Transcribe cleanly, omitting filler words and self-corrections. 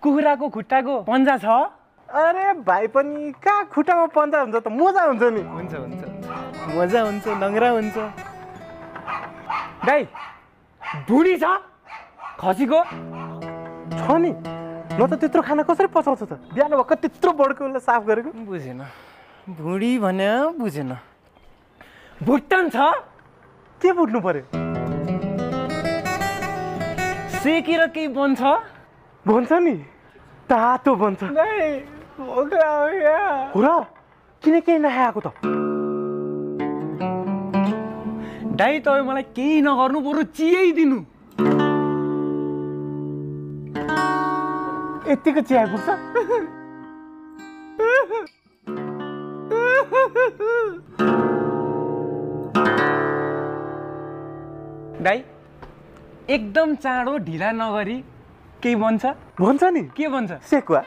कुखुराको खुट्टाको पन्जा छ? अरे भाइ पनि कहाँ खुट्टामा पन्जा हुन्छ त मोजा हुन्छ नि। हुन्छ हुन्छ मजा हुन्छ नङ्ग्रा हुन्छ। दाइ भुँडी छ खसीको? छ नि। न त त्यत्रो खाना कसरी पचाउँछ त? बिहान भर्खर त्यत्रो बडको उसलाई साफ गरेको। बुझेन भुँडी भने बुझेन। भुट्टन छ? के बुट्नु पर्यो? सेकेर केही बन्छ? भन्छ नि तातो भन्छ। हो र किन केही नखाएको त? दाइ तपाईँ मलाई केही नगर्नु बरु चियै दिनु। यतिको चिया पुग्छ? दाइ एकदम चाँडो ढिला नगरी केही भन्छ? भन्छ नि के भन्छ? सेकुवा।